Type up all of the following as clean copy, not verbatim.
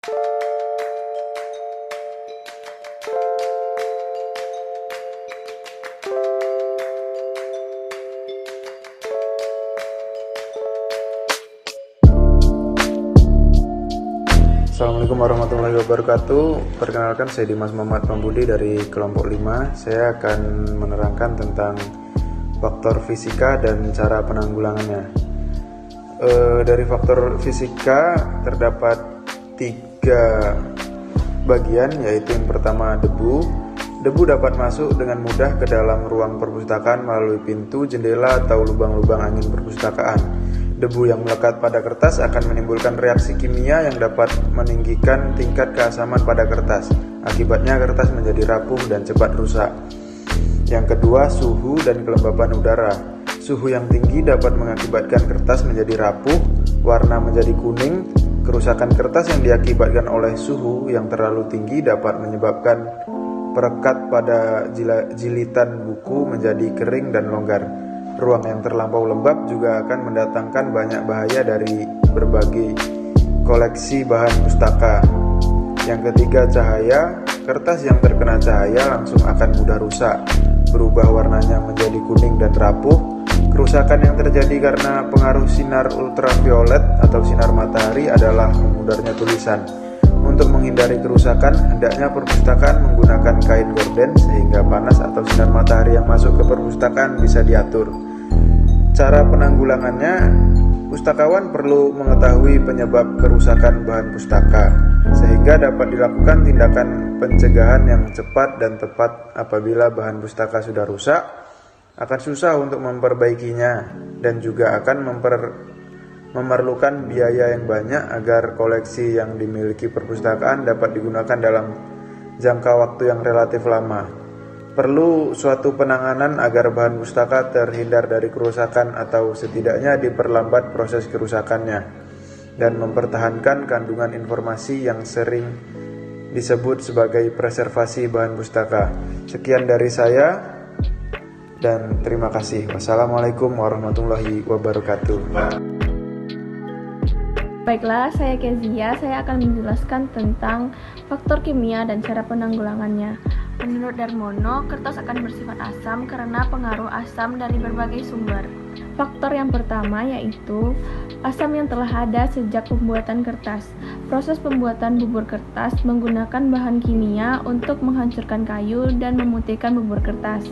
Assalamualaikum warahmatullahi wabarakatuh. Perkenalkan, saya Dimas Muhammad Pambudi dari kelompok 5. Saya akan menerangkan tentang faktor fisika dan cara penanggulangannya. Dari faktor fisika terdapat 3 bagian, yaitu yang pertama debu. Debu dapat masuk dengan mudah ke dalam ruang perpustakaan melalui pintu, jendela, atau lubang-lubang angin perpustakaan. Debu yang melekat pada kertas akan menimbulkan reaksi kimia yang dapat meninggikan tingkat keasaman pada kertas. Akibatnya kertas menjadi rapuh dan cepat rusak. Yang kedua, suhu dan kelembapan udara. Suhu yang tinggi dapat mengakibatkan kertas menjadi rapuh, warna menjadi kuning. Kerusakan kertas yang diakibatkan oleh suhu yang terlalu tinggi dapat menyebabkan perekat pada jilitan buku menjadi kering dan longgar. Ruang yang terlampau lembab juga akan mendatangkan banyak bahaya dari berbagai koleksi bahan pustaka. Yang ketiga, cahaya. Kertas yang terkena cahaya langsung akan mudah rusak, berubah warnanya menjadi kuning dan rapuh. Kerusakan yang terjadi karena pengaruh sinar ultraviolet atau sinar matahari adalah memudarnya tulisan. Untuk menghindari kerusakan, hendaknya perpustakaan menggunakan kain gorden sehingga panas atau sinar matahari yang masuk ke perpustakaan bisa diatur. Cara penanggulangannya, pustakawan perlu mengetahui penyebab kerusakan bahan pustaka, sehingga dapat dilakukan tindakan pencegahan yang cepat dan tepat. Apabila bahan pustaka sudah rusak, akan susah untuk memperbaikinya dan juga akan memerlukan biaya yang banyak agar koleksi yang dimiliki perpustakaan dapat digunakan dalam jangka waktu yang relatif lama. Perlu suatu penanganan agar bahan pustaka terhindar dari kerusakan atau setidaknya diperlambat proses kerusakannya dan mempertahankan kandungan informasi yang sering disebut sebagai preservasi bahan pustaka. Sekian dari saya dan terima kasih. Wassalamualaikum warahmatullahi wabarakatuh. Baiklah, saya Kezia. Saya akan menjelaskan tentang faktor kimia dan cara penanggulangannya. Menurut Darmono, kertas akan bersifat asam karena pengaruh asam dari berbagai sumber. Faktor yang pertama yaitu asam yang telah ada sejak pembuatan kertas. Proses pembuatan bubur kertas menggunakan bahan kimia untuk menghancurkan kayu dan memutihkan bubur kertas.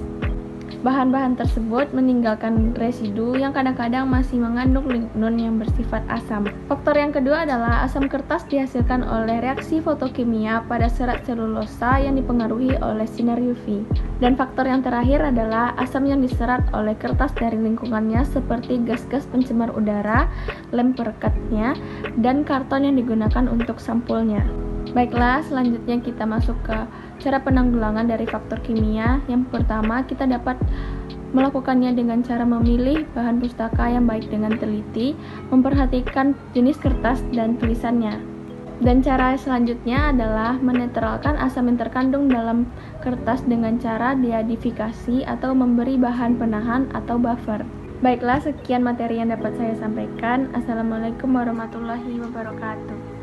Bahan-bahan tersebut meninggalkan residu yang kadang-kadang masih mengandung lignon yang bersifat asam. Faktor yang kedua adalah asam kertas dihasilkan oleh reaksi fotokimia pada serat selulosa yang dipengaruhi oleh sinar UV. Dan faktor yang terakhir adalah asam yang diserap oleh kertas dari lingkungannya seperti gas-gas pencemar udara, lem perekatnya, dan karton yang digunakan untuk sampulnya. Baiklah, selanjutnya kita masuk ke cara penanggulangan dari faktor kimia. Yang pertama, kita dapat melakukannya dengan cara memilih bahan pustaka yang baik dengan teliti, memperhatikan jenis kertas dan tulisannya. Dan cara selanjutnya adalah menetralkan asam yang terkandung dalam kertas dengan cara deadifikasi atau memberi bahan penahan atau buffer. Baiklah, sekian materi yang dapat saya sampaikan. Assalamualaikum warahmatullahi wabarakatuh.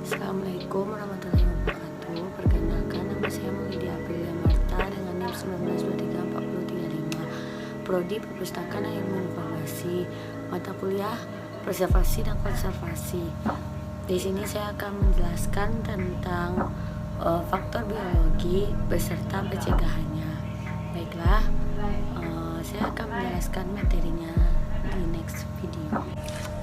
Assalamualaikum warahmatullahi wabarakatuh. Perkenalkan, nama saya Maulidia Aprilia Marta dengan NIM 19234035, Prodi Perpustakaan dan Ilmu Informasi, mata kuliah Preservasi dan Konservasi. Di sini saya akan menjelaskan tentang faktor biologi beserta pencegahannya. Baiklah, saya akan menjelaskan materinya di next video.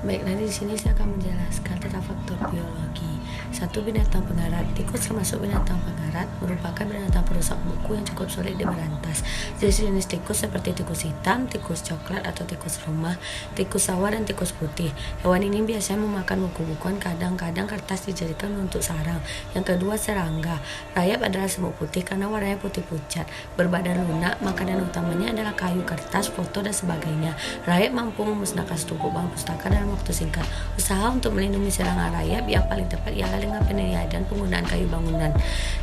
Baiklah, di sini saya akan menjelaskan tentang faktor biologi. 1. Binatang pengarat. Tikus termasuk binatang pengarat, merupakan binatang perusak buku yang cukup sulit diberantas. Jenis-jenis tikus seperti tikus hitam, tikus coklat atau tikus rumah, tikus sawah, dan tikus putih. Hewan ini biasanya memakan buku-bukuan, kadang-kadang kertas dijadikan untuk sarang. Yang kedua, serangga. Rayap adalah semut putih karena warnanya putih pucat, berbadan lunak, makanan utamanya adalah kayu, kertas, foto, dan sebagainya. Rayap mampu memusnahkan setumpuk bahan pustaka dalam waktu singkat. Usaha untuk melindungi serangan rayap yang paling tepat ialah dengan peniadaan penggunaan kayu bangunan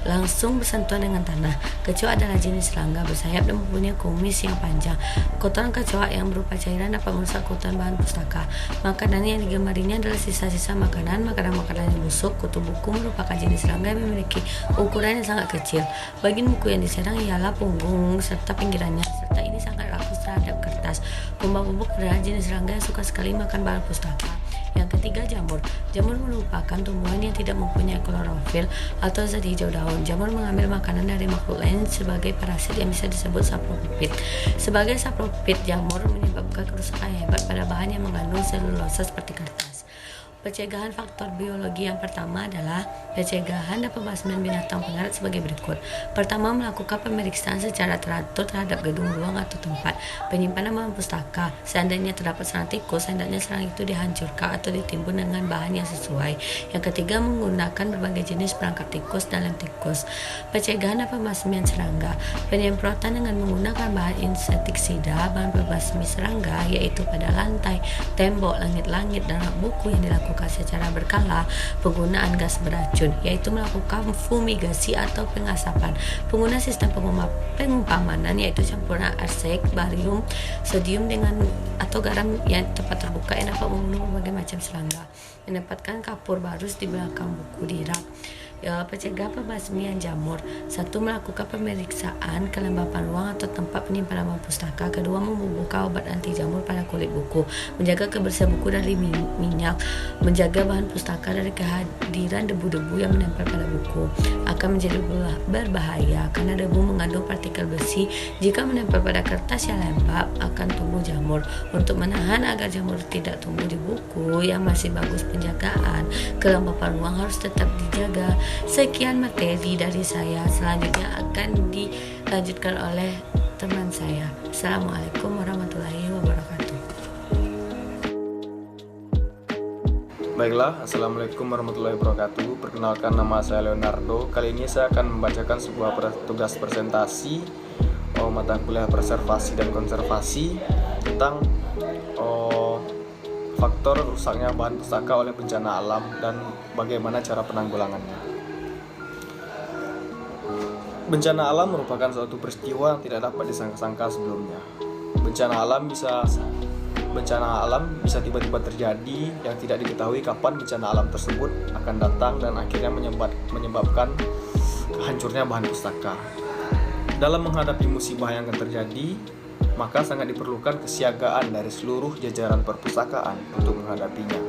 langsung bersentuhan dengan tanah. Kecoak adalah jenis serangga bersayap dan mempunyai kumis yang panjang. Kotoran kecoak yang berupa cairan dapat merusak kebutuhan bahan pustaka. Makanan yang digemarinya adalah sisa-sisa makanan yang busuk. Kutu buku merupakan jenis serangga yang memiliki ukuran yang sangat kecil. Bagian buku yang diserang ialah punggung serta pinggirannya, serta ini sangat rakus terhadap kertas. Kumbang bubuk adalah jenis serangga yang suka sekali makan bahan pustaka. Yang ketiga, jamur. Jamur merupakan tumbuhan yang tidak mempunyai klorofil atau zat hijau daun. Jamur mengambil makanan dari makhluk lain sebagai parasit yang bisa disebut sapropit. Sebagai sapropit, jamur menyebabkan kerusakan hebat pada bahan yang mengandung selulosa seperti kertas. Pencegahan faktor biologi yang pertama adalah pencegahan dan pembasmian binatang pengarat sebagai berikut. Pertama, melakukan pemeriksaan secara teratur terhadap gedung, ruang, atau tempat penyimpanan bahan pustaka. Seandainya terdapat sarang tikus, hendaknya sarang itu dihancurkan atau ditimbun dengan bahan yang sesuai. Yang ketiga, menggunakan berbagai jenis perangkap tikus dan lem tikus. Pencegahan dan pembasmian serangga. Penyemprotan dengan menggunakan bahan insektisida, bahan pembasmi serangga, yaitu pada lantai, tembok, langit-langit, dan rak buku yang dilakukan secara berkala. Penggunaan gas beracun, yaitu melakukan fumigasi atau pengasapan. Pengguna sistem pengumpamanan, yaitu campuran arsen, barium, sodium dengan atau garam yang tempat terbuka yang dapat membunuh berbagai macam serangga. Menempatkan kapur barus di belakang buku di rak. Pencegahan pembasmian jamur. Satu, melakukan pemeriksaan kelembapan ruang atau tempat penyimpanan bahan pustaka. Kedua, membubuhkan obat anti jamur pada kulit buku. Menjaga kebersihan buku dari minyak. Menjaga bahan pustaka dari kehadiran debu-debu yang menempel pada buku. Akan menjadi berbahaya karena debu mengandung partikel besi. Jika menempel pada kertas yang lembab, akan tumbuh jamur. Untuk menahan agar jamur tidak tumbuh di buku yang masih bagus penjagaan, kelembapan ruang harus tetap dijaga. Sekian materi dari saya. Selanjutnya akan dilanjutkan oleh teman saya. Assalamualaikum warahmatullahi wabarakatuh. Baiklah, Assalamualaikum warahmatullahi wabarakatuh. Perkenalkan, nama saya Leonardo. Kali ini saya akan membacakan sebuah tugas presentasi mata kuliah preservasi dan konservasi tentang faktor rusaknya bahan pustaka oleh bencana alam dan bagaimana cara penanggulangannya. Bencana alam merupakan suatu peristiwa yang tidak dapat disangka-sangka sebelumnya. Bencana alam bisa tiba-tiba terjadi yang tidak diketahui kapan bencana alam tersebut akan datang dan akhirnya menyebabkan hancurnya bahan pustaka. Dalam menghadapi musibah yang akan terjadi, maka sangat diperlukan kesiagaan dari seluruh jajaran perpustakaan untuk menghadapinya.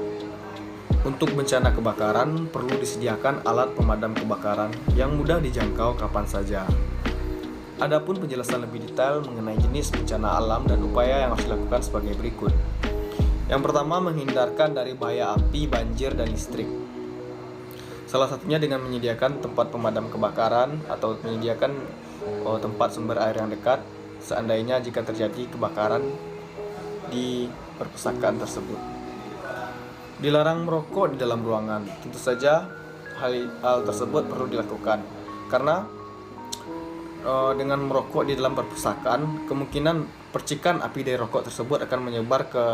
Untuk bencana kebakaran, perlu disediakan alat pemadam kebakaran yang mudah dijangkau kapan saja. Adapun penjelasan lebih detail mengenai jenis bencana alam dan upaya yang harus dilakukan sebagai berikut. Yang pertama, menghindarkan dari bahaya api, banjir, dan listrik. Salah satunya dengan menyediakan tempat pemadam kebakaran atau menyediakan tempat sumber air yang dekat seandainya jika terjadi kebakaran di perpustakaan tersebut. Dilarang merokok di dalam ruangan. Tentu saja hal tersebut perlu dilakukan karena dengan merokok di dalam perpustakaan, kemungkinan percikan api dari rokok tersebut akan menyebar ke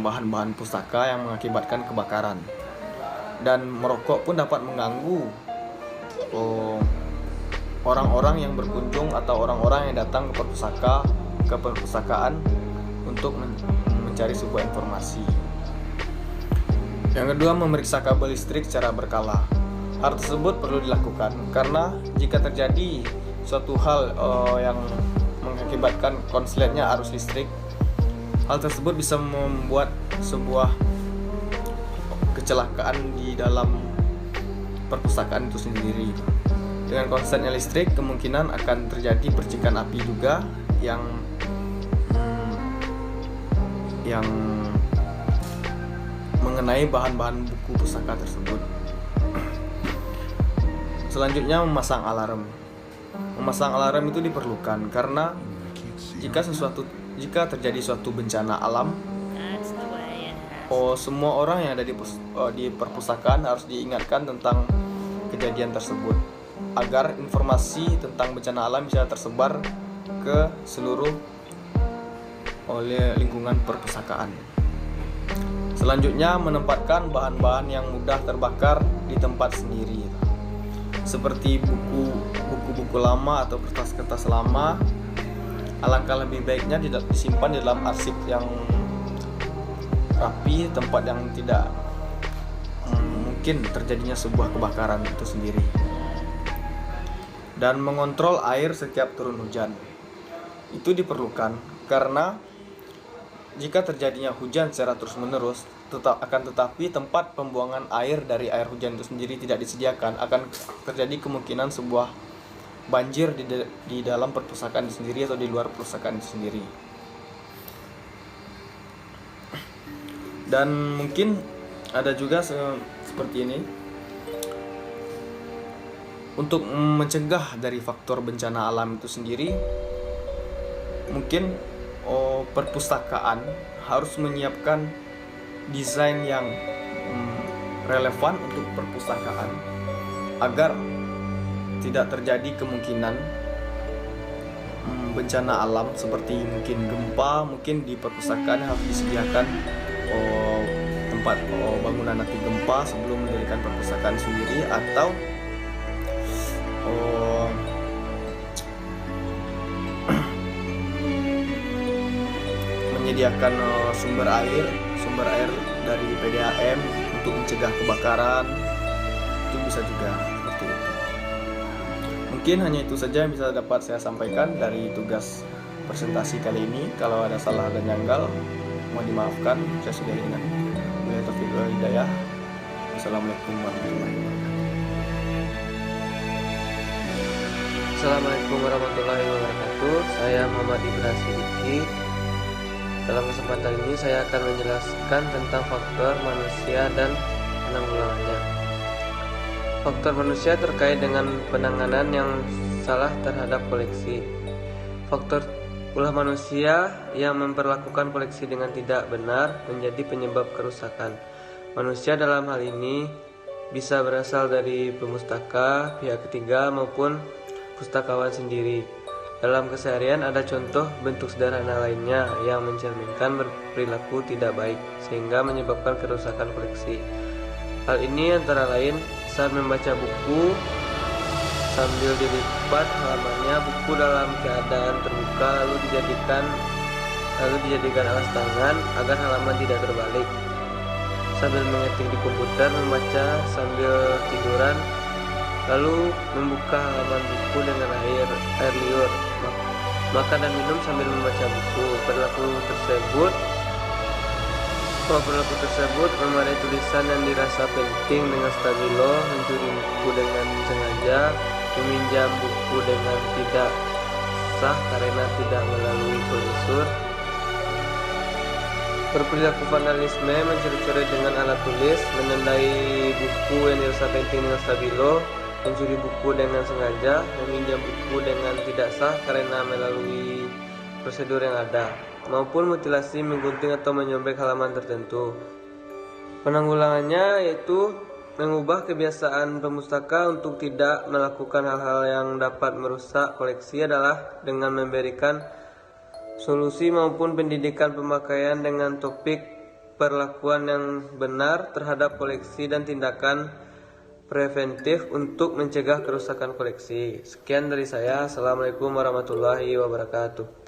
bahan-bahan pustaka yang mengakibatkan kebakaran. Dan merokok pun dapat mengganggu orang-orang yang berkunjung atau orang-orang yang datang ke perpustakaan untuk mencari sebuah informasi. Yang kedua, memeriksa kabel listrik secara berkala. Hal tersebut perlu dilakukan karena jika terjadi suatu hal yang mengakibatkan konsletnya arus listrik, hal tersebut bisa membuat sebuah kecelakaan di dalam perpustakaan itu sendiri. Dengan konsletnya listrik, kemungkinan akan terjadi percikan api juga yang mengenai bahan-bahan buku pustaka tersebut. Selanjutnya, memasang alarm. Memasang alarm itu diperlukan karena jika terjadi suatu bencana alam, semua orang yang ada di perpustakaan harus diingatkan tentang kejadian tersebut agar informasi tentang bencana alam bisa tersebar ke seluruh oleh lingkungan perpustakaan. Selanjutnya, menempatkan bahan-bahan yang mudah terbakar di tempat sendiri, seperti buku-buku lama atau kertas-kertas lama. Alangkah lebih baiknya disimpan di dalam arsip yang rapi, tempat yang tidak mungkin terjadinya sebuah kebakaran itu sendiri. Dan mengontrol air setiap turun hujan. Itu diperlukan karena jika terjadinya hujan secara terus-menerus, tetapi tempat pembuangan air dari air hujan itu sendiri tidak disediakan, akan terjadi kemungkinan sebuah banjir di dalam perpustakaan itu sendiri atau di luar perpustakaan itu sendiri. Dan mungkin ada juga seperti ini, untuk mencegah dari faktor bencana alam itu sendiri, mungkin perpustakaan harus menyiapkan desain yang relevan untuk perpustakaan agar tidak terjadi kemungkinan bencana alam seperti mungkin gempa. Mungkin di perpustakaan harus disediakan tempat bangunan anti gempa sebelum mendirikan perpustakaan sendiri, atau menyediakan sumber air dari PDAM untuk mencegah kebakaran. Itu bisa juga seperti itu. Mungkin hanya itu saja yang bisa dapat saya sampaikan dari tugas presentasi kali ini. Kalau ada salah dan janggal, mohon dimaafkan. Saya sudahi dengan wabillahi taufiq wal hidayah. Assalamualaikum warahmatullahi wabarakatuh. Assalamualaikum warahmatullahi wabarakatuh. Saya Muhammad Ibrahim Siddiqi. Dalam kesempatan ini saya akan menjelaskan tentang faktor manusia dan penanggulangannya. Faktor manusia terkait dengan penanganan yang salah terhadap koleksi. Faktor ulah manusia yang memperlakukan koleksi dengan tidak benar menjadi penyebab kerusakan. Manusia dalam hal ini bisa berasal dari pemustaka, pihak ketiga, maupun pustakawan sendiri. Dalam keseharian ada contoh bentuk sederhana lainnya yang mencerminkan perilaku tidak baik sehingga menyebabkan kerusakan koleksi. Hal ini antara lain saat membaca buku sambil dilipat halamannya, buku dalam keadaan terbuka lalu dijadikan alas tangan agar halaman tidak terbalik. Sambil mengetik di komputer, membaca sambil tiduran, lalu membuka halaman buku dengan air liur, makan dan minum sambil membaca buku. Perilaku tersebut memadai tulisan yang dirasa penting dengan stabilo, mencuri buku dengan sengaja, meminjam buku dengan tidak sah karena tidak melalui prosedur. Berperilaku vandalisme, mencuri-curi dengan alat tulis, menandai buku yang dirasa penting dengan stabilo, mencuri buku dengan sengaja, meminjam buku dengan tidak sah karena melalui prosedur yang ada, maupun mutilasi, menggunting atau menyobek halaman tertentu. Penanggulangannya yaitu mengubah kebiasaan pemustaka untuk tidak melakukan hal-hal yang dapat merusak koleksi adalah dengan memberikan solusi maupun pendidikan pemakaian dengan topik perlakuan yang benar terhadap koleksi dan tindakan preventif untuk mencegah kerusakan koleksi. Sekian dari saya. Assalamualaikum warahmatullahi wabarakatuh.